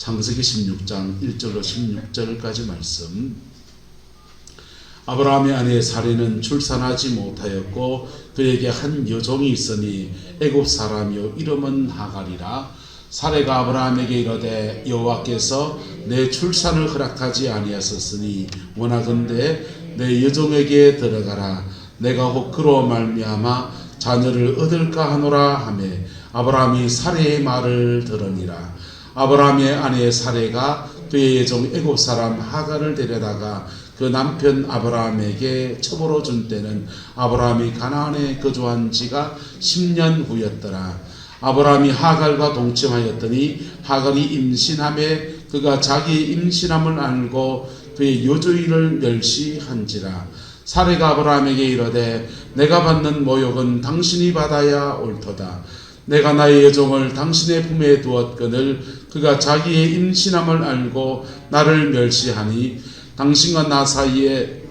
창세기 16장 1절로 16절까지 말씀. 아브라함의 아내 사레는 출산하지 못하였고 그에게 한 여종이 있으니 애굽 사람이요 이름은 하갈이라. 사레가 아브라함에게 이르되 여호와께서 내 출산을 허락하지 아니하셨으니 원하건대 내 여종에게 들어가라. 내가 혹 그로 말미암아 자녀를 얻을까 하노라 하매 아브라함이 사레의 말을 들으니라. 아브라함의 아내 사레가 그의 여종 애굽 사람 하갈을 데려다가 그 남편 아브라함에게 첩으로 준 때는 아브라함이 가나안에 거주한 지가 10년 후였더라. 아브라함이 하갈과 동침하였더니 하갈이 임신함에 그가 자기의 임신함을 알고 그의 여주인을 멸시한지라. 사레가 아브라함에게 이르되 내가 받는 모욕은 당신이 받아야 옳도다. 내가 나의 여종을 당신의 품에 두었거늘 그가 자기의 임신함을 알고 나를 멸시하니 당신과 나 사이에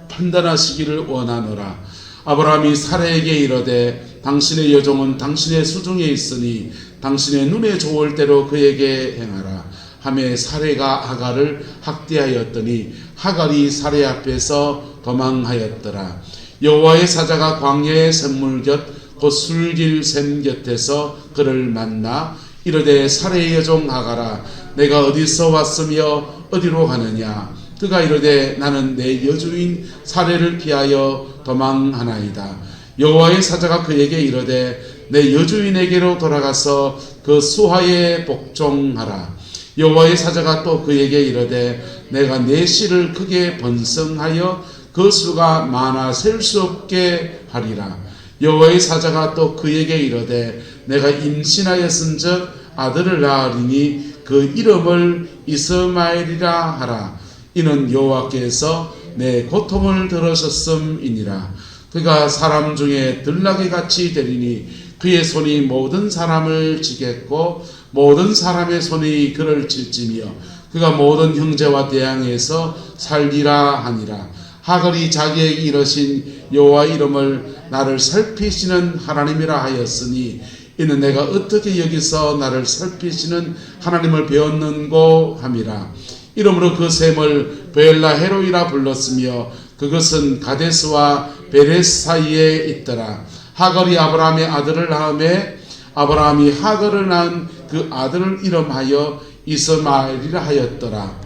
판단하시기를 원하노라. 아브라함이 사레에게 이르되 당신의 여종은 당신의 수중에 있으니 당신의 눈에 좋을 대로 그에게 행하라 하매 사레가 하갈을 학대하였더니 하갈이 사레 앞에서 도망하였더라. 여호와의 사자가 광야의 샘물 곁 곧 술길 샘 곁에서 그를 만나 이르되 사레의 여종 하갈아 내가 어디서 왔으며 어디로 가느냐. 그가 이르되 나는 내 여주인 사레를 피하여 도망하나이다. 여호와의 사자가 그에게 이르되 내 여주인에게로 돌아가서 그 수하에 복종하라. 여호와의 사자가 또 그에게 이르되 내가 내 씨를 크게 번성하여 그 수가 많아 셀 수 없게 하리라. 여호와의 사자가 또 그에게 이르되 내가 임신하였은즉 아들을 낳으리니 그 이름을 이스마엘이라 하라. 이는 여호와께서 내 고통을 들으셨음이니라. 그가 사람 중에 들나귀 같이 되리니 그의 손이 모든 사람을 치겠고 모든 사람의 손이 그를 칠지며 그가 모든 형제와 대항해서 살리라 하니라. 하갈이 자기에게 이르신 여호와 이름을 나를 살피시는 하나님이라 하였으니 이는 내가 어떻게 여기서 나를 살피시는 하나님을 배웠는고 함이라. 이러므로 그 샘을 베엘라헤로이라 불렀으며 그것은 가데스와 베레스 사이에 있더라. 하갈이 아브라함의 아들을 낳음에 아브라함이 하갈을 낳은 그 아들을 이름하여 이스마엘이라 하였더라.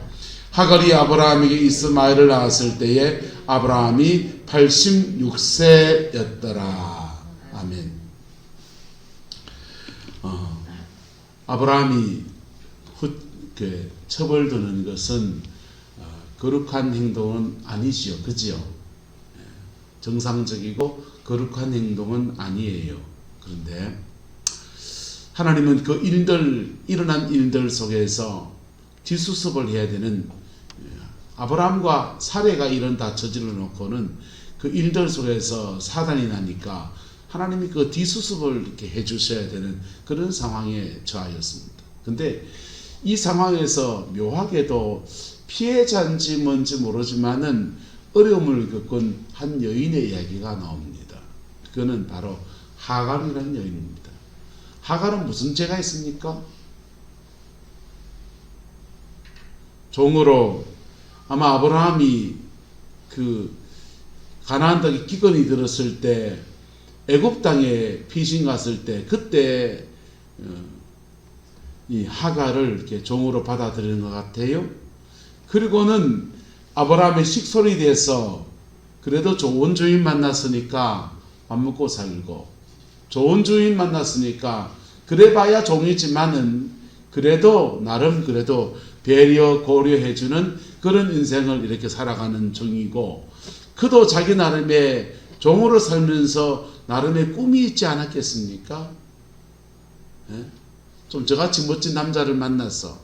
하갈이 아브라함에게 이스마엘을 낳았을 때에 아브라함이 86세였더라. 아멘. 아브라함이 처벌드는 것은 거룩한 행동은 아니지요. 그지요? 정상적이고 거룩한 행동은 아니에요. 그런데 하나님은 그 일어난 일들 속에서 뒷수습을 해야 되는 아브라함과 사레가 이런 다 저질러 놓고는 그 일들 속에서 사단이 나니까 하나님이 그 뒷수습을 이렇게 해주셔야 되는 그런 상황에 처하였습니다. 근데 이 상황에서 묘하게도 피해자인지 뭔지 모르지만은 어려움을 겪은 한 여인의 이야기가 나옵니다. 그거는 바로 하갈이라는 여인입니다. 하갈은 무슨 죄가 있습니까? 종으로 아마 아브라함이 그 가나안 땅에 기근이 들었을 때 애굽 땅에 피신 갔을 때 그때 이 하갈을 이렇게 종으로 받아들이는 것 같아요. 그리고는 아브라함의 식솔이 돼서 그래도 좋은 주인 만났으니까 밥 먹고 살고 좋은 주인 만났으니까 그래봐야 종이지만은 그래도 나름 그래도 배려 고려해주는 그런 인생을 이렇게 살아가는 종이고 그도 자기 나름의 종으로 살면서 나름의 꿈이 있지 않았겠습니까? 예? 좀 저같이 멋진 남자를 만나서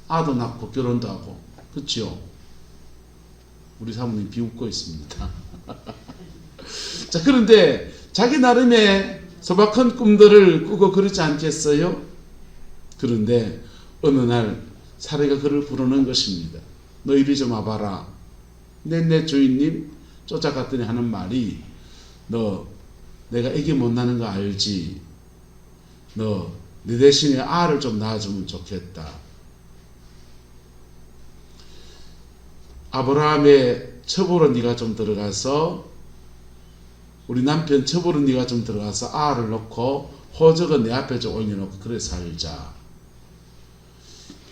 아도 낳고 결혼도 하고 그렇죠? 우리 사모님 비웃고 있습니다. 자, 그런데 자기 나름의 소박한 꿈들을 꾸고 그렇지 않겠어요? 그런데 어느 날 사례가 그를 부르는 것입니다. 너 이리 좀 와봐라. 내 주인님 쫓아갔더니 하는 말이 너 내가 애기 못 낳는 거 알지? 너 내 대신에 알을 좀 낳아주면 좋겠다. 아브라함의 첩으로 네가 좀 들어가서, 우리 남편 첩으로 네가 좀 들어가서 알을 놓고 호적은 내 앞에 좀 올려놓고 그래 살자.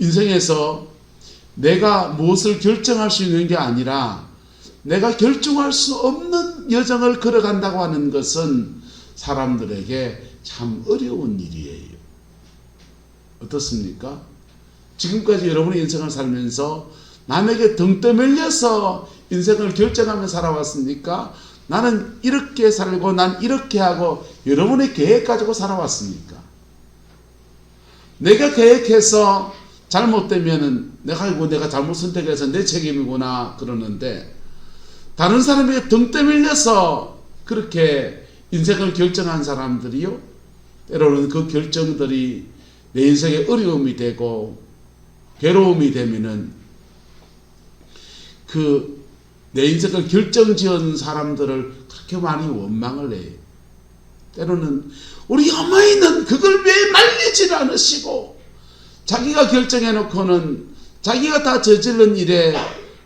인생에서 내가 무엇을 결정할 수 있는 게 아니라 내가 결정할 수 없는 여정을 걸어간다고 하는 것은 사람들에게 참 어려운 일이에요. 어떻습니까? 지금까지 여러분의 인생을 살면서 남에게 등 떠밀려서 인생을 결정하며 살아왔습니까? 나는 이렇게 살고 난 이렇게 하고 여러분의 계획 가지고 살아왔습니까? 내가 계획해서 잘못되면은 내가 잘못 선택해서 내 책임이구나 그러는데, 다른 사람에게 등 떠밀려서 그렇게 인생을 결정한 사람들이요, 때로는 그 결정들이 내 인생에 어려움이 되고 괴로움이 되면은 그 내 인생을 결정지은 사람들을 그렇게 많이 원망을 해요. 때로는 우리 어머니는 그걸 왜 말리질 않으시고, 자기가 결정해놓고는 자기가 다 저지른 일에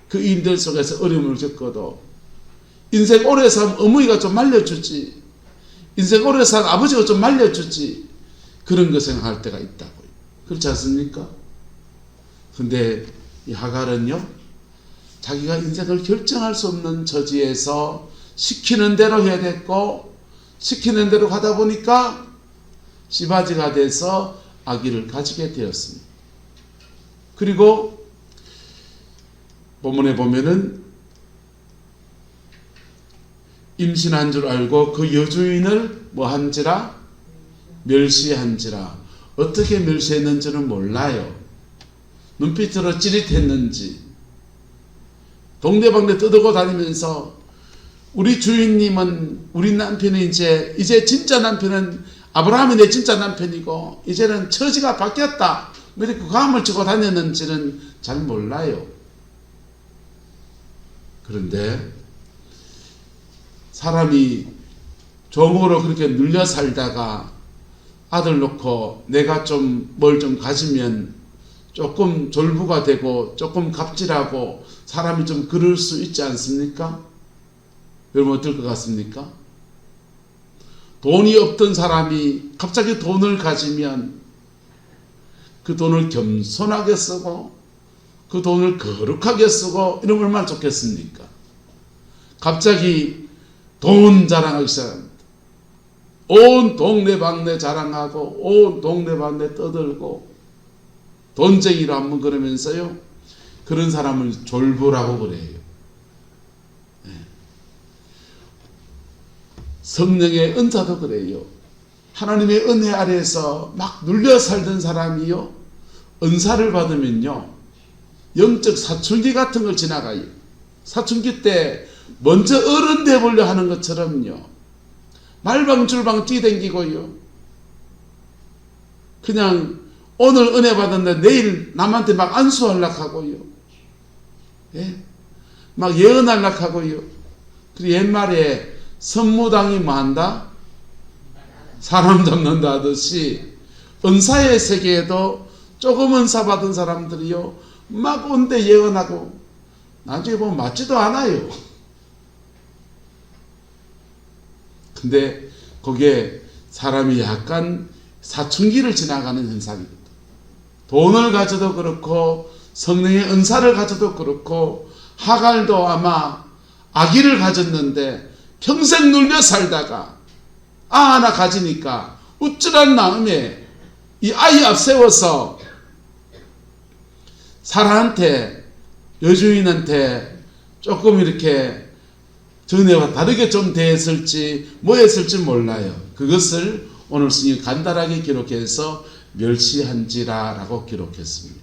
그 일들 속에서 어려움을 겪어도 인생 오래 산 어머니가 좀 말려주지, 인생 오래 산 아버지가 좀 말려주지, 그런 거 생각할 때가 있다고요. 그렇지 않습니까? 근데 이 하갈은요, 자기가 인생을 결정할 수 없는 처지에서 시키는 대로 해야 됐고, 시키는 대로 가다 보니까 씨바지가 돼서 아기를 가지게 되었습니다. 그리고 본문에 보면은 임신한 줄 알고 그 여주인을 뭐한지라? 멸시한지라. 어떻게 멸시했는지는 몰라요. 눈빛으로 찌릿했는지, 동네방네 떠들고 다니면서 우리 주인님은, 우리 남편이 이제 진짜 남편은 아브라함이 내 진짜 남편이고 이제는 처지가 바뀌었다, 이렇게 감을 치고 다녔는지는 잘 몰라요. 그런데 사람이 종으로 그렇게 눌려 살다가 아들 놓고 내가 좀 뭘 좀 가지면 조금 졸부가 되고 조금 갑질하고 사람이 좀 그럴 수 있지 않습니까? 여러분 어떨 것 같습니까? 돈이 없던 사람이 갑자기 돈을 가지면 그 돈을 겸손하게 쓰고 그 돈을 거룩하게 쓰고 이러면 얼마나 좋겠습니까? 갑자기 돈 자랑하기 시작합니다. 온 동네방네 자랑하고 온 동네방네 떠들고 돈쟁이로 한번 그러면서요, 그런 사람을 졸부라고 그래요. 네. 성령의 은사도 그래요. 하나님의 은혜 아래에서 막 눌려 살던 사람이요, 은사를 받으면요 영적 사춘기 같은 걸 지나가요. 사춘기 때 먼저 어른 되보려 하는 것처럼요, 말방줄방 뛰댕기고요, 그냥 오늘 은혜 받았는데 내일 남한테 막 안수하려고 하고요, 예? 막 예언하려고 하고요. 그리고 옛말에 선무당이 뭐 한다? 사람 잡는다 하듯이 은사의 세계에도 조금 은사 받은 사람들이요 막 온데 예언하고 나중에 보면 맞지도 않아요. 근데 거기에 사람이 약간 사춘기를 지나가는 현상입니다. 돈을 가져도 그렇고 성령의 은사를 가져도 그렇고, 하갈도 아마 아기를 가졌는데 평생 눌려 살다가 하나 가지니까 우쭐한 마음에 이 아이 앞세워서 사라한테, 여주인한테 조금 이렇게 전에와 다르게 좀 대했을지 뭐 했을지 몰라요. 그것을 오늘 스님이 간단하게 기록해서 멸시한지라 라고 기록했습니다.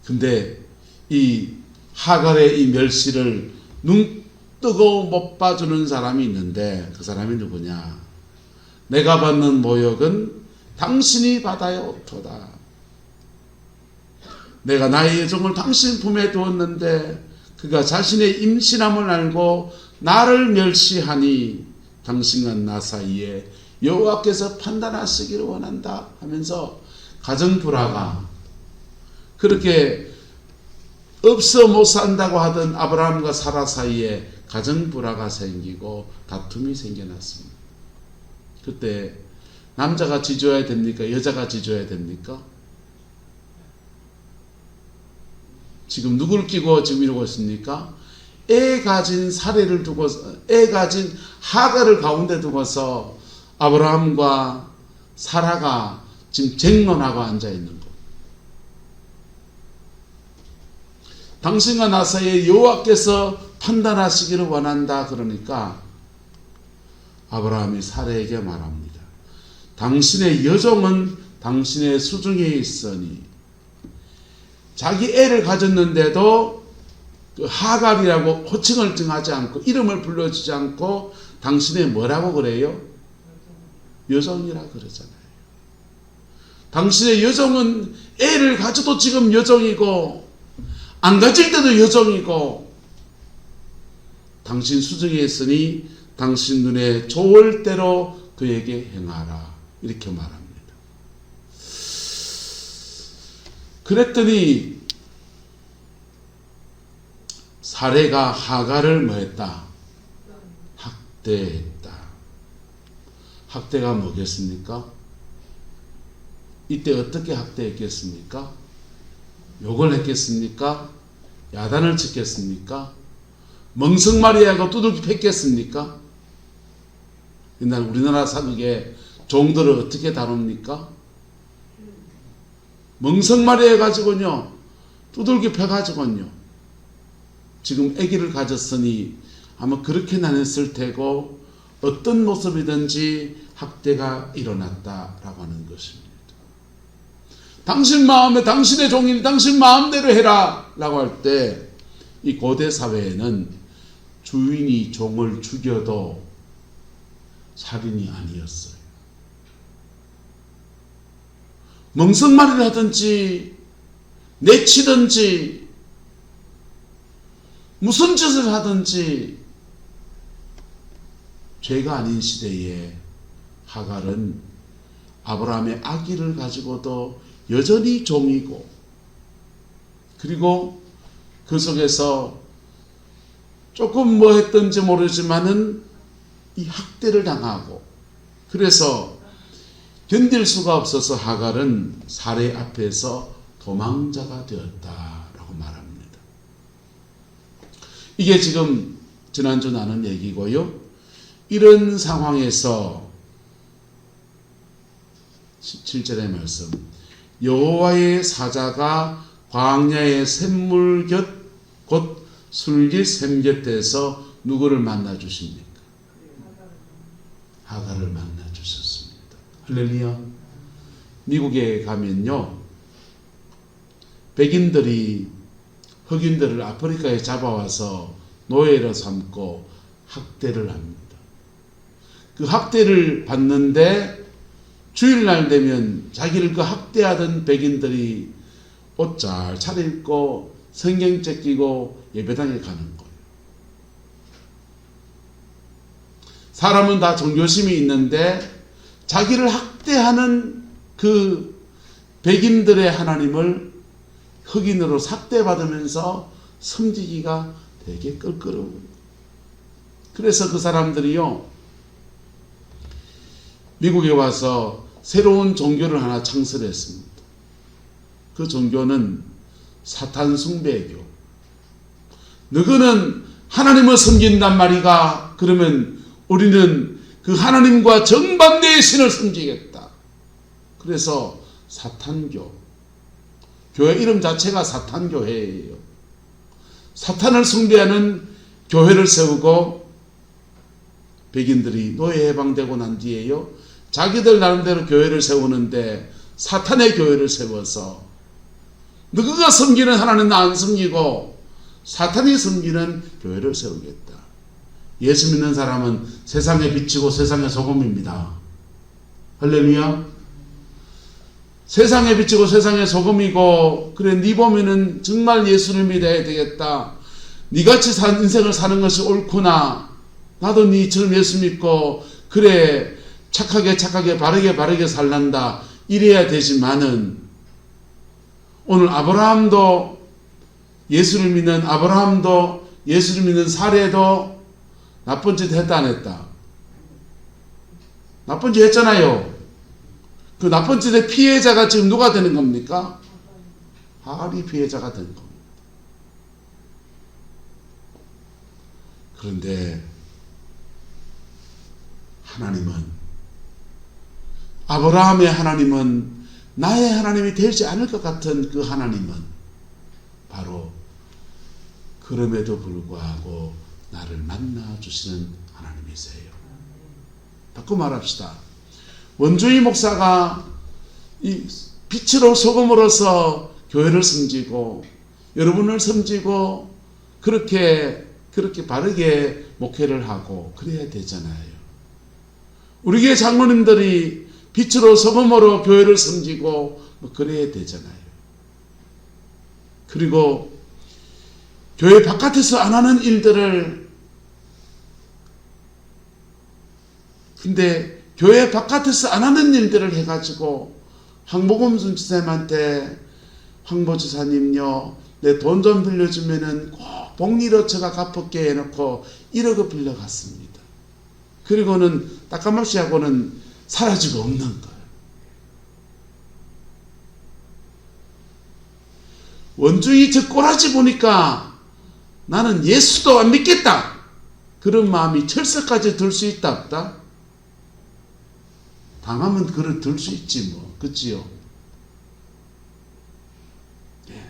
근데 이 하갈의 이 멸시를 눈 뜨고 못 봐주는 사람이 있는데, 그 사람이 누구냐? 내가 받는 모욕은 당신이 받아요 도다. 내가 나의 여종을 당신 품에 두었는데 그가 자신의 임신함을 알고 나를 멸시하니 당신과 나 사이에 여호와께서 판단하시기를 원한다 하면서 가정불화가 그렇게 없어 못 산다고 하던 아브라함과 사라 사이에 가정불화가 생기고 다툼이 생겨났습니다. 그때 남자가 지져야 됩니까? 여자가 지져야 됩니까? 지금 누구를 끼고 지금 이러고 있습니까? 애 가진 사례를 두고서, 애 가진 하가를 가운데 두고서 아브라함과 사라가 지금 쟁론하고 앉아 있는 것. 당신과 나 사이에 여호와께서 판단하시기를 원한다. 그러니까 아브라함이 사라에게 말합니다. 당신의 여종은 당신의 수중에 있으니, 자기 애를 가졌는데도 그 하갈이라고 호칭을 정하지 않고 이름을 불러주지 않고 당신의 뭐라고 그래요? 여종이라 그러잖아요. 당신의 여종은 애를 가져도 지금 여종이고 안 가질 때도 여종이고, 당신 수중에 있으니 당신 눈에 좋을 대로 그에게 행하라. 이렇게 말합니다. 그랬더니 사레가 하갈을 뭐했다? 학대했다. 학대가 뭐겠습니까? 이때 어떻게 학대했겠습니까? 욕을 했겠습니까? 야단을 치겠습니까? 멍석마리하고 두들기 팼겠습니까? 옛날 우리나라 사극에 종들을 어떻게 다룹니까? 멍석마리 해가지고요, 두들기 펴가지고요, 지금 아기를 가졌으니 아마 그렇게는 안 했을 테고 어떤 모습이든지 학대가 일어났다라고 하는 것입니다. 당신 마음에 당신의 종이니 당신 마음대로 해라 라고 할 때, 이 고대 사회에는 주인이 종을 죽여도 살인이 아니었어요. 멍석말이를 하든지 내치든지 무슨 짓을 하든지 죄가 아닌 시대에 하갈은 아브라함의 아기를 가지고도 여전히 종이고, 그리고 그 속에서 조금 뭐 했던지 모르지만은 이 학대를 당하고, 그래서 견딜 수가 없어서 하갈은 사레 앞에서 도망자가 되었다라고 말합니다. 이게 지금 지난주 나눈 얘기고요. 이런 상황에서 17절의 말씀, 여호와의 사자가 광야의 샘물 곁 곧 술깃 샘 곁에서 누구를 만나 주십니까? 하갈을 만나 주셨습니다. 할렐루야. 미국에 가면요, 백인들이 흑인들을 아프리카에 잡아와서 노예로 삼고 학대를 합니다. 그 학대를 받는데 주일날 되면 자기를 그 학대하던 백인들이 옷 잘 차려입고 성경책 끼고 예배당에 가는 거예요. 사람은 다 종교심이 있는데 자기를 학대하는 그 백인들의 하나님을 흑인으로 삭대받으면서 섬기기가 되게 껄끄러워요. 그래서 그 사람들이요, 미국에 와서 새로운 종교를 하나 창설했습니다. 그 종교는 사탄 숭배교. 너희는 하나님을 섬긴단 말이가? 그러면 우리는 그 하나님과 정반대의 신을 섬기겠다. 그래서 사탄교. 교회 이름 자체가 사탄교회예요. 사탄을 숭배하는 교회를 세우고, 백인들이 노예 해방되고 난 뒤에요, 자기들 나름대로 교회를 세우는데 사탄의 교회를 세워서 너희가 섬기는 하나님은 안 섬기고 사탄이 섬기는 교회를 세우겠다. 예수 믿는 사람은 세상에 비치고 세상의 소금입니다. 할렐루야. 세상에 비치고 세상의 소금이고, 그래 네 보면은 정말 예수를 믿어야 되겠다. 네같이 인생을 사는 것이 옳구나. 나도 네처럼 예수 믿고 그래 착하게 바르게 살란다. 이래야 되지만은, 오늘 아브라함도 예수를 믿는 아브라함도 예수를 믿는 사례도 나쁜 짓 했다 안 했다? 나쁜 짓 했잖아요. 그 나쁜 짓의 피해자가 지금 누가 되는 겁니까? 하갈이 피해자가 된 겁니다. 그런데 하나님은, 아브라함의 하나님은 나의 하나님이 되지 않을 것 같은 그 하나님은 바로 그럼에도 불구하고 나를 만나주시는 하나님이세요. 바꿔 말합시다. 원주희 목사가 이 빛으로 소금으로서 교회를 섬기고 여러분을 섬기고 그렇게 바르게 목회를 하고 그래야 되잖아요. 우리 교회 장로님들이 빛으로 소금으로 교회를 섬기고 그래야 되잖아요. 그리고 교회 바깥에서 안 하는 일들을, 근데 교회 바깥에서 안 하는 일들을 해가지고 황보검 지사님한테 황보 지사님요, 내 돈 좀 빌려주면은 꼭 복리로처가 갚을게 해놓고 1억을 빌려갔습니다. 그리고는 따까마시 하고는 사라지고 없는 거예요. 원주의 저 꼬라지 보니까 나는 예수도 안 믿겠다, 그런 마음이 철석까지 들 수 있다 없다? 당하면 그걸 들 수 있지 뭐, 그치요? 예.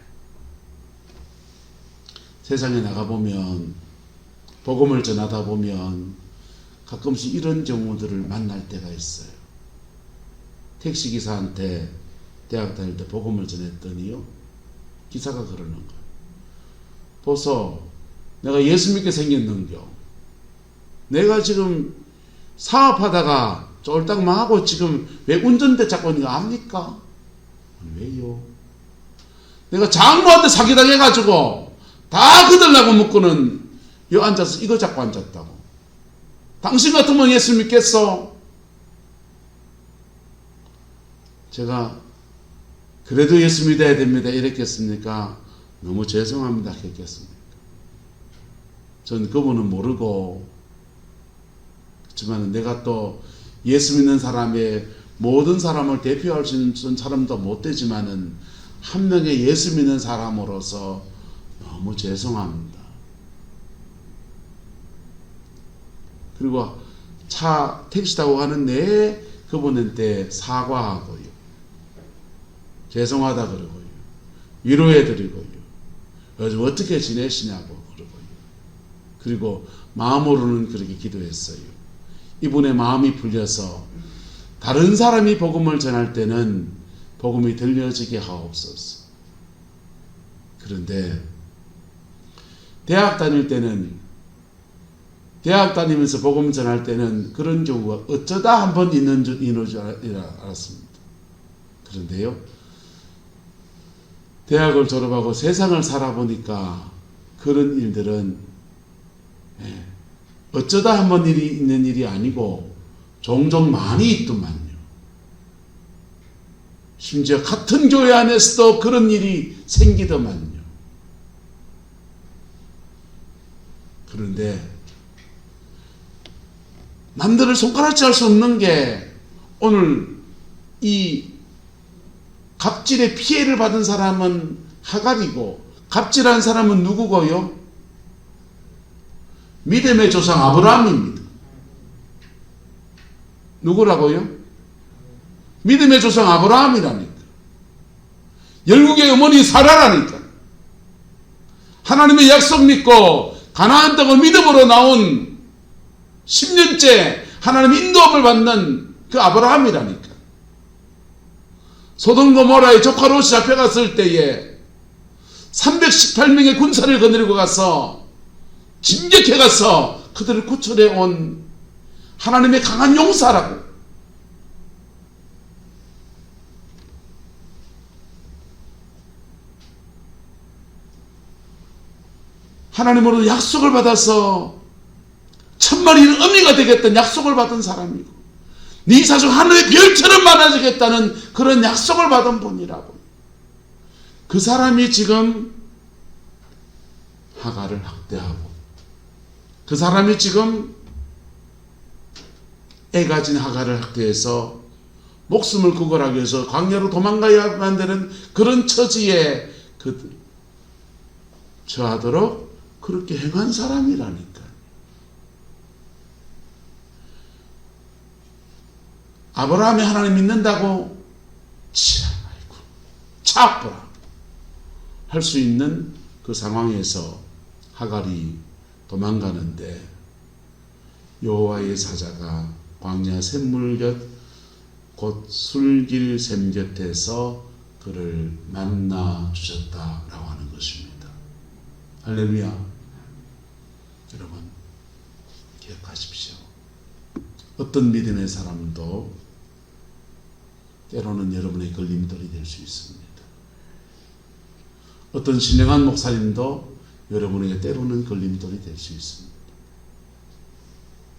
세상에 나가보면, 복음을 전하다 보면 가끔씩 이런 경우들을 만날 때가 있어요. 택시기사한테 대학 다닐 때 복음을 전했더니요, 기사가 그러는 거예요. 보소, 내가 예수 믿게 생겼는겨. 내가 지금 사업하다가 쫄딱 망하고 지금 왜 운전대 잡고 있는 거 압니까? 왜요? 내가 장모한테 사기당해가지고 다 그들라고 묻고는 여 앉아서 이거 잡고 앉았다고. 당신 같으면 예수 믿겠어? 제가 그래도 예수 믿어야 됩니다 이랬겠습니까? 너무 죄송합니다 했겠습니까? 전 그분은 모르고, 그렇지만 내가 또 예수 믿는 사람의 모든 사람을 대표할 수 있는 사람도 못 되지만은 한 명의 예수 믿는 사람으로서 너무 죄송합니다. 그리고 택시 타고 가는 내에 그분한테 사과하고요, 죄송하다 그러고요, 위로해드리고요, 요즘 어떻게 지내시냐고 그러고요. 그리고 마음으로는 그렇게 기도했어요. 이분의 마음이 풀려서 다른 사람이 복음을 전할 때는 복음이 들려지게 하옵소서. 그런데 대학 다니면서 복음 전할 때는 그런 경우가 어쩌다 한 번 있는 줄 알았습니다. 그런데요, 대학을 졸업하고 세상을 살아보니까 그런 일들은 어쩌다 한 번 있는 일이 아니고 종종 많이 있더만요. 심지어 같은 교회 안에서도 그런 일이 생기더만요. 그런데 남들을 손가락질 할 수 없는 게, 오늘 이 갑질의 피해를 받은 사람은 하갈이고 갑질한 사람은 누구고요? 믿음의 조상 아브라함입니다. 누구라고요? 믿음의 조상 아브라함이라니까. 열국의 어머니 사라라니까. 하나님의 약속 믿고 가나안 땅을 믿음으로 나온 10년째 하나님의 인도함을 받는 그 아브라함이라니까. 소돔 고모라의 조카 롯이 잡혀갔을 때에 318명의 군사를 거느리고 가서 진격해 가서 그들을 구출해 온 하나님의 강한 용사라고. 하나님으로 약속을 받아서 천만인 어미가 되겠다는 약속을 받은 사람이고, 네 자손 하늘의 별처럼 많아지겠다는 그런 약속을 받은 분이라고. 그 사람이 지금 하갈을 학대하고, 그 사람이 지금 애 가진 하갈을 학대해서 목숨을 구걸하기 위해서 광야로 도망가야만 되는 그런 처지에 처하도록 그렇게 행한 사람이라니까. 아브라함이 하나님 믿는다고 차보라 할 수 있는 그 상황에서 하갈이 도망가는데, 여호와의 사자가 광야 샘물곁 곧 술길 샘 곁에서 그를 만나 주셨다라고 하는 것입니다. 할렐루야. 여러분 기억하십시오. 어떤 믿음의 사람도 때로는 여러분의 걸림돌이 될 수 있습니다. 어떤 신령한 목사님도 여러분에게 때로는 걸림돌이 될 수 있습니다.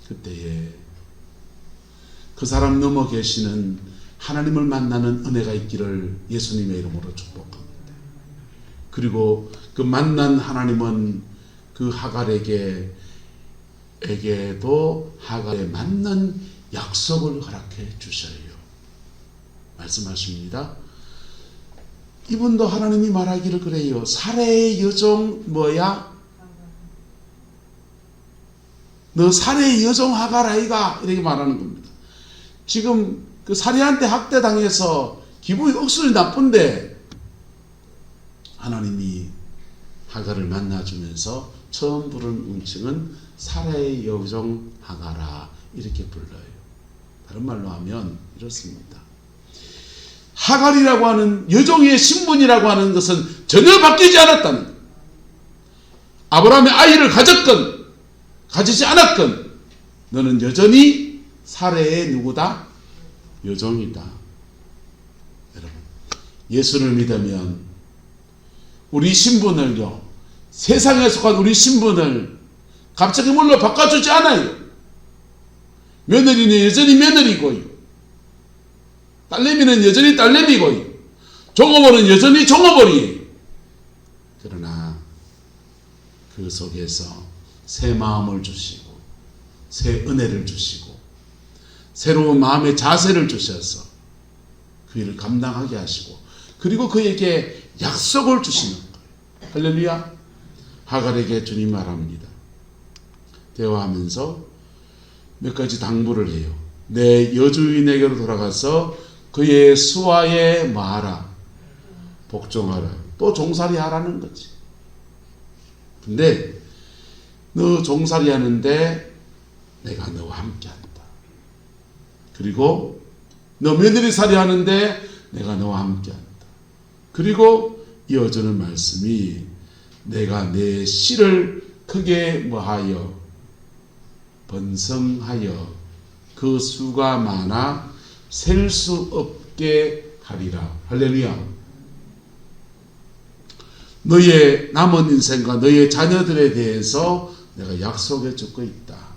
그때에 그 사람 넘어 계시는 하나님을 만나는 은혜가 있기를 예수님의 이름으로 축복합니다. 그리고 그 만난 하나님은 그 하갈에게도 하갈에 맞는 약속을 허락해 주셔요. 말씀하십니다. 이분도 하나님이 말하기를 그래요. 사레의 여종 뭐야? 너 사레의 여종 하갈 아이가? 이렇게 말하는 겁니다. 지금 그 사레한테 학대당해서 기분이 억수로 나쁜데 하나님이 하갈을 만나주면서 처음 부른 음칭은 사레의 여종 하갈아 이렇게 불러요. 다른 말로 하면 이렇습니다. 하갈이라고 하는 여종의 신분이라고 하는 것은 전혀 바뀌지 않았다는 거예요. 아브라함의 아이를 가졌건 가지지 않았건 너는 여전히 사레의 누구다? 여종이다. 여러분, 예수를 믿으면 우리 신분을요, 세상에 속한 우리 신분을 갑자기 물로 바꿔주지 않아요. 며느리는 여전히 며느리고요, 딸내미는 여전히 딸내미고요, 종업원은 여전히 종업원이에요. 그러나 그 속에서 새 마음을 주시고 새 은혜를 주시고 새로운 마음의 자세를 주셔서 그 일을 감당하게 하시고, 그리고 그에게 약속을 주시는 거예요. 할렐루야. 하갈에게 주님 말합니다. 대화하면서 몇 가지 당부를 해요. 내 여주인에게로 돌아가서 그의 수하에 뭐하라? 복종하라. 또 종살이 하라는 거지. 근데 너 종살이 하는데 내가 너와 함께 한다. 그리고 너 며느리 살이 하는데 내가 너와 함께 한다. 그리고 이어지는 말씀이 내가 내 씨를 크게 뭐하여 번성하여 그 수가 많아 셀 수 없게 하리라. 할렐루야. 너의 남은 인생과 너의 자녀들에 대해서 내가 약속해 주고 있다.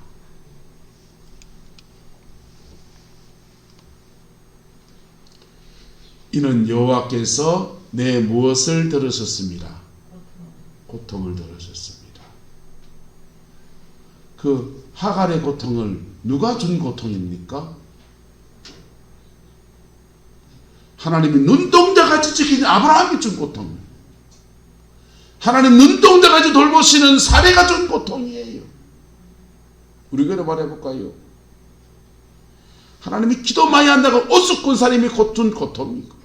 이는 여호와께서 내 무엇을 들으셨습니다. 고통을 들으셨습니다. 그 하갈의 고통을 누가 준 고통입니까? 하나님이 눈동자같이 지키는 아브라함이 준 고통, 하나님 눈동자같이 돌보시는 사레가 준 고통이에요. 우리 교회 말해볼까요? 하나님이 기도 많이 한다고 오숙군 사람이 준 고통이고,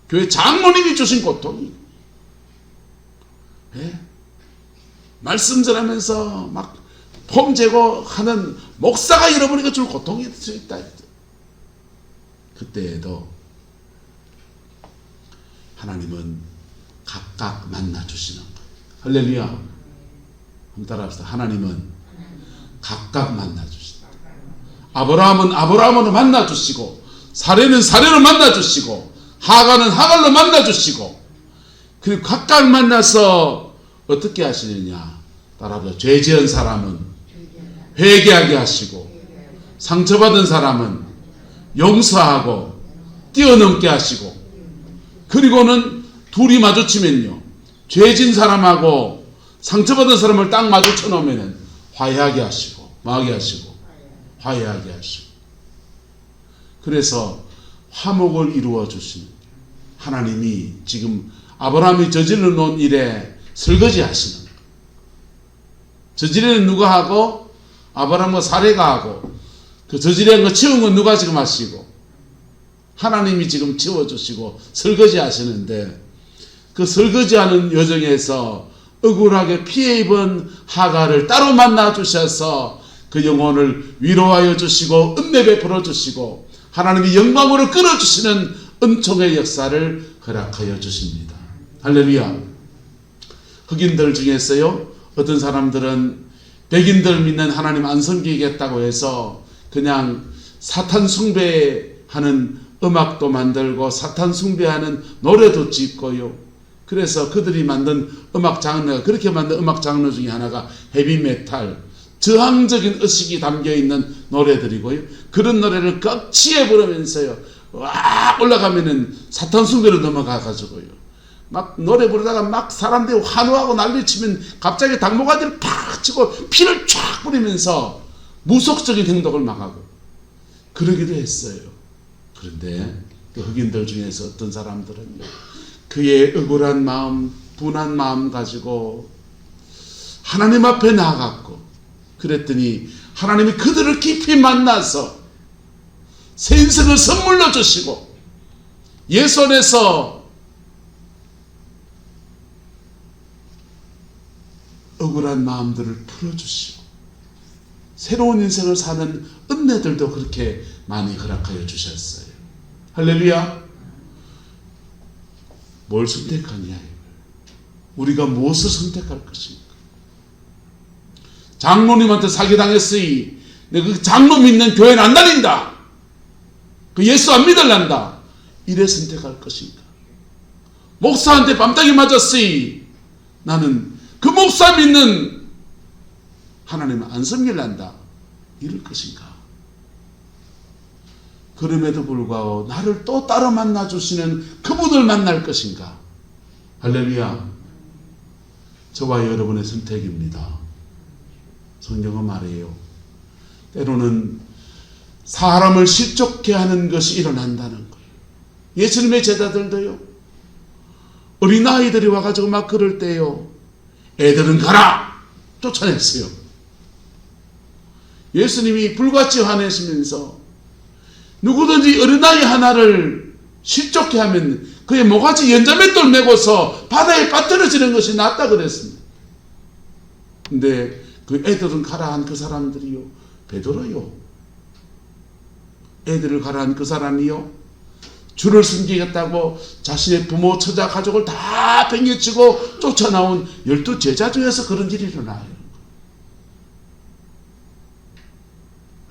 교회 장로님이 주신 고통이고, 예? 말씀 전하면서 막 폼 제거하는 목사가 여러분에게 줄 고통이 수 있다. 그때에도 하나님은 각각 만나주시는 거예요. 할렐루야. 한번 따라합시다. 하나님은 각각 만나주신다. 아브라함은 아브라함으로 만나주시고, 사레는 사레로 만나주시고, 하갈은 하갈로 만나주시고, 그리고 각각 만나서 어떻게 하시느냐. 따라합시다. 죄 지은 사람은 회개하게 하시고, 상처받은 사람은 용서하고 뛰어넘게 하시고, 그리고는 둘이 마주치면요, 죄진 사람하고 상처받은 사람을 딱 마주쳐 놓으면 화해하게 하시고 마하게 하시고 화해하게 하시고, 그래서 화목을 이루어 주시는 하나님이 지금 아브라함이 저질러 놓은 일에 설거지 하시는, 저지르는 누가 하고 아브라함과 사례가 하고, 그 저지른 거 치운 건 누가 지금 하시고, 하나님이 지금 치워주시고 설거지 하시는데, 그 설거지하는 여정에서 억울하게 피해 입은 하갈을 따로 만나 주셔서 그 영혼을 위로하여 주시고 은혜 베풀어 주시고 하나님이 영광으로 끌어주시는 은총의 역사를 허락하여 주십니다. 할렐루야. 흑인들 중에서요, 어떤 사람들은 백인들 믿는 하나님 안 섬기겠다고 해서 그냥 사탄 숭배하는 음악도 만들고 사탄 숭배하는 노래도 짓고요. 그래서 그들이 만든 음악 장르가, 그렇게 만든 음악 장르 중에 하나가 헤비메탈, 저항적인 의식이 담겨있는 노래들이고요. 그런 노래를 꺽치에 부르면서요, 와 올라가면은 사탄 숭배로 넘어가가지고요, 막 노래 부르다가 막 사람들이 환호하고 난리치면 갑자기 당모가지를 팍 치고 피를 쫙 뿌리면서 무속적인 행동을 막 하고 그러기도 했어요. 그런데 그 흑인들 중에서 어떤 사람들은요, 그의 억울한 마음, 분한 마음 가지고 하나님 앞에 나아갔고, 그랬더니 하나님이 그들을 깊이 만나서 새 인생을 선물로 주시고 예수 안에서 억울한 마음들을 풀어주시고 새로운 인생을 사는 은혜들도 그렇게 많이 허락하여 주셨어요. 할렐루야. 뭘 선택하냐, 우리가 무엇을 선택할 것인가. 장로님한테 사기당했으니 내가 그 장로 믿는 교회는 안 다닌다, 그 예수 안 믿을란다, 이래 선택할 것인가. 목사한테 밤따기 맞았으니 나는 그 목사 믿는 하나님을 안 섬길란다, 이럴 것인가. 그럼에도 불구하고 나를 또 따로 만나주시는 그분을 만날 것인가. 할렐루야. 저와 여러분의 선택입니다. 성경은 말해요, 때로는 사람을 실족해 하는 것이 일어난다는 거예요. 예수님의 제자들도요, 어린아이들이 와가지고 막 그럴 때요, 애들은 가라 쫓아냈어요. 예수님이 불같이 화내시면서 누구든지 어린아이 하나를 실족해 하면 그의 모가지 연자맷돌 메고서 바다에 빠뜨려지는 것이 낫다 그랬습니다. 근데 그 애들은 가라 한 그 사람들이요, 베드로요, 애들을 가라 한 그 사람이요, 주를 섬기겠다고 자신의 부모, 처자, 가족을 다 팽개치고 쫓아나온 12 제자 중에서 그런 일이 일어나요.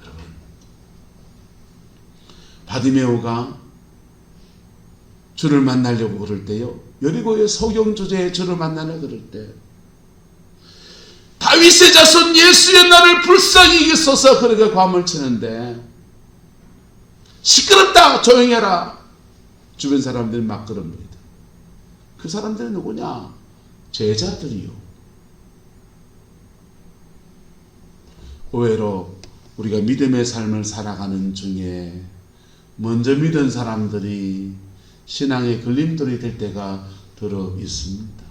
여러분, 바디메오가 주를 만나려고 그럴 때요, 여리고의 소경 주제에 주를 만나려 그럴 때 다윗의 자손 예수의 날을 불쌍히 여기소서 그렇게 과음을 치는데, 시끄럽다 조용히 해라, 주변 사람들이 막 그럽니다. 그 사람들이 누구냐? 제자들이요. 의외로 우리가 믿음의 삶을 살아가는 중에 먼저 믿은 사람들이 신앙의 걸림돌이 될 때가 들어 있습니다.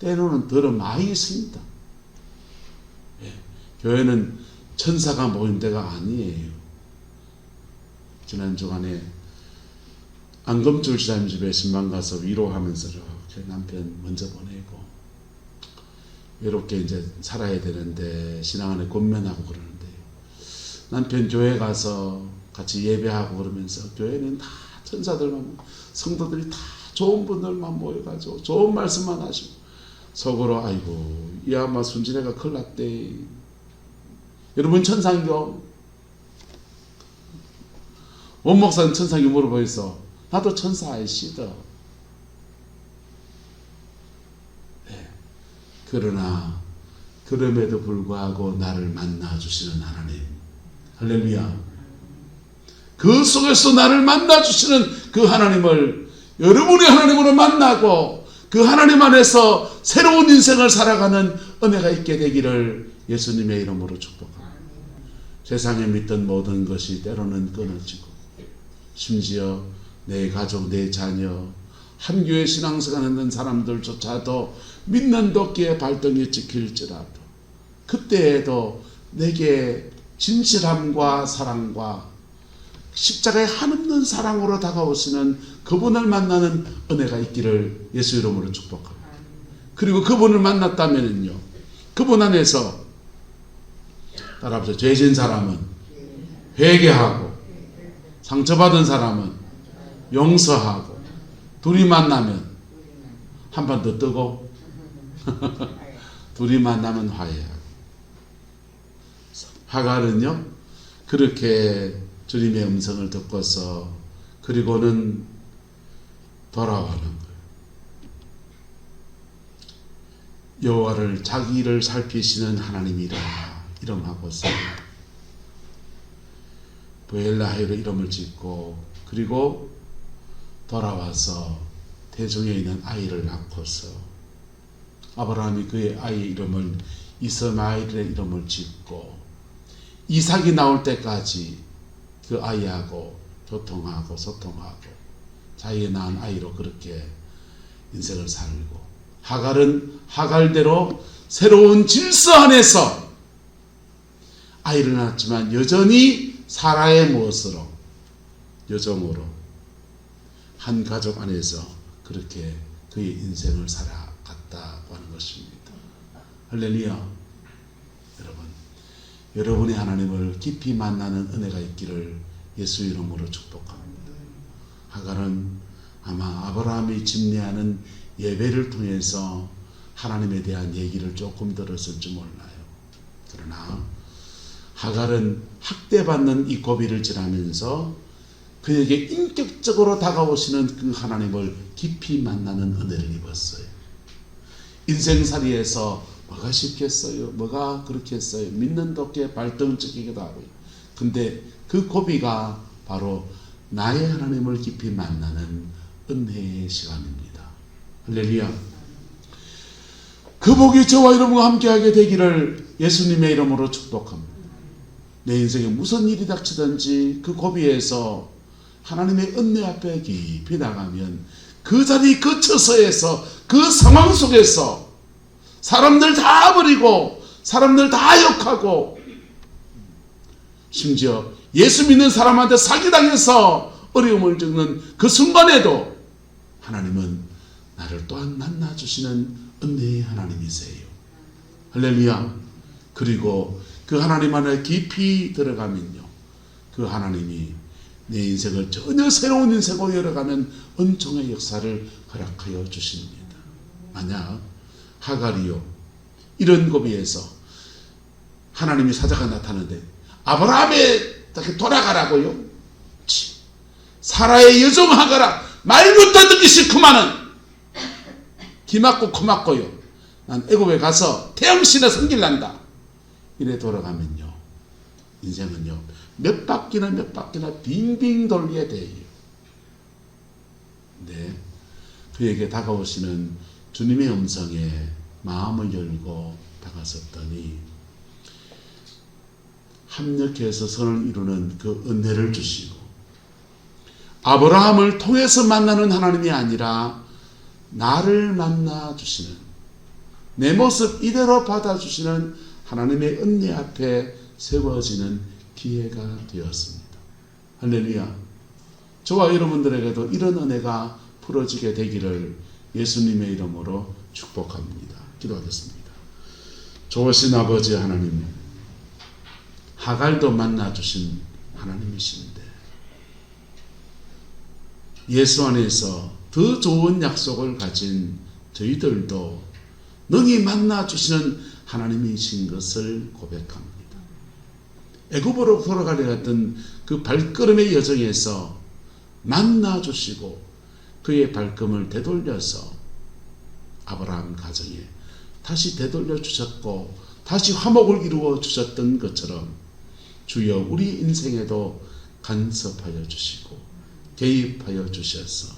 때로는 들어 많이 있습니다. 예, 교회는 천사가 모인 데가 아니에요. 지난 주간에 안검줄 지사님 집에 신방 가서 위로하면서 이렇게 남편 먼저 보내고 외롭게 이제 살아야 되는데 신앙 안에 권면하고 그러는데요, 남편 교회 가서 같이 예배하고 그러면서 교회는 다 천사들만, 성도들이 다 좋은 분들만 모여가지고 좋은 말씀만 하시고 속으로 아이고 이 아마 순진애가 큰일 났대. 여러분 천상교 원목사는 천상교 물어보겠어. 나도 천사 아이시다. 네. 그러나 그럼에도 불구하고 나를 만나주시는 하나님, 할렐루야. 그 속에서 나를 만나주시는 그 하나님을 여러분의 하나님으로 만나고 그 하나님 안에서 새로운 인생을 살아가는 은혜가 있게 되기를 예수님의 이름으로 축복합니다. 세상에 믿던 모든 것이 때로는 끊어지고, 심지어 내 가족, 내 자녀, 한 교회 신앙생활 하는 사람들조차도 믿는 도끼에 발등이 찍힐지라도 그때에도 내게 진실함과 사랑과 십자가의 한없는 사랑으로 다가오시는 그분을 만나는 은혜가 있기를 예수 이름으로 축복합니다. 그리고 그분을 만났다면요, 그분 안에서 따라합시다. 죄진 사람은 회개하고, 상처받은 사람은 용서하고, 둘이 만나면 한 번 더 뜨고 둘이 만나면 화해하고. 하갈은요 그렇게 주님의 음성을 듣고서 그리고는 돌아오는 거예요. 여호와를 자기를 살피시는 하나님이라 이름하고서 브엘라헬로 이름을 짓고, 그리고 돌아와서 대중에 있는 아이를 낳고서 아브라함이 그의 아이의 이름을 이스마엘의 이름을 짓고, 이삭이 나올 때까지 그 아이하고 교통하고 소통하고 자기의 낳은 아이로 그렇게 인생을 살고, 하갈은 하갈대로 새로운 질서 안에서 아이를 낳았지만 여전히 사라의 무엇으로, 여정으로 한 가족 안에서 그렇게 그의 인생을 살아갔다고 하는 것입니다. 할렐루야. 여러분의 하나님을 깊이 만나는 은혜가 있기를 예수 이름으로 축복합니다. 하갈은 아마 아브라함이 집례하는 예배를 통해서 하나님에 대한 얘기를 조금 들었을지 몰라요. 그러나 하갈은 학대받는 이 고비를 지나면서 그에게 인격적으로 다가오시는 그 하나님을 깊이 만나는 은혜를 입었어요. 인생살이에서 뭐가 쉽겠어요? 뭐가 그렇게 했어요? 믿는 도끼에 발등 찍히기도 하고요. 근데 그 고비가 바로 나의 하나님을 깊이 만나는 은혜의 시간입니다. 할렐루야. 그 복이 저와 여러분과 함께하게 되기를 예수님의 이름으로 축복합니다. 내 인생에 무슨 일이 닥치든지 그 고비에서 하나님의 은혜 앞에 깊이 나가면 그 자리 그 처서에서 그 상황 속에서 사람들 다 버리고 사람들 다 욕하고 심지어 예수 믿는 사람한테 사기당해서 어려움을 겪는 그 순간에도 하나님은 나를 또한 만나주시는 은혜의 하나님이세요. 할렐루야. 그리고 그 하나님 안에 깊이 들어가면요, 그 하나님이 내 인생을 전혀 새로운 인생으로 열어가는 은총의 역사를 허락하여 주십니다. 만약 하갈이요 이런 고비에서 하나님이 사자가 나타나는데 아브라함에 돌아가라고요? 사라의 여종하가라, 말부터 듣기 싫구만은 기맞고 코맞고요, 난 애굽에 가서 태양신에 섬길란다, 이래 돌아가면요 인생은요 몇 바퀴나 빙빙 돌게 돼요. 네, 그에게 다가오시는 주님의 음성에 마음을 열고 다가섰더니 합력해서 선을 이루는 그 은혜를 주시고, 아브라함을 통해서 만나는 하나님이 아니라 나를 만나 주시는, 내 모습 이대로 받아주시는 하나님의 은혜 앞에 세워지는 기회가 되었습니다. 할렐루야. 저와 여러분들에게도 이런 은혜가 풀어지게 되기를 예수님의 이름으로 축복합니다. 기도하겠습니다. 좋으신 아버지 하나님, 하갈도 만나주신 하나님이신데 예수 안에서 더 좋은 약속을 가진 저희들도 능히 만나주시는 하나님이신 것을 고백합니다. 애굽으로 돌아가려 했던 그 발걸음의 여정에서 만나주시고 그의 발걸음을 되돌려서 아브라함 가정에 다시 되돌려 주셨고 다시 화목을 이루어 주셨던 것처럼 주여 우리 인생에도 간섭하여 주시고 개입하여 주셔서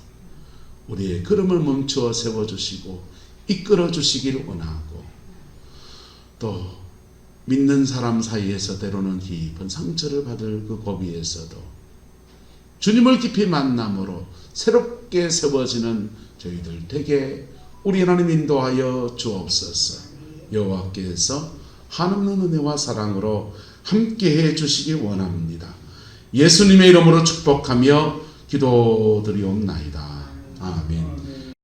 우리의 걸음을 멈추어 세워주시고 이끌어 주시기를 원하고, 또 믿는 사람 사이에서 때로는 깊은 상처를 받을 그 고비에서도 주님을 깊이 만남으로 새롭게 세워지는 저희들 되게 우리 하나님 인도하여 주옵소서. 여호와께서 한없는 은혜와 사랑으로 함께해 주시기 원합니다. 예수님의 이름으로 축복하며 기도드리옵나이다. 아멘.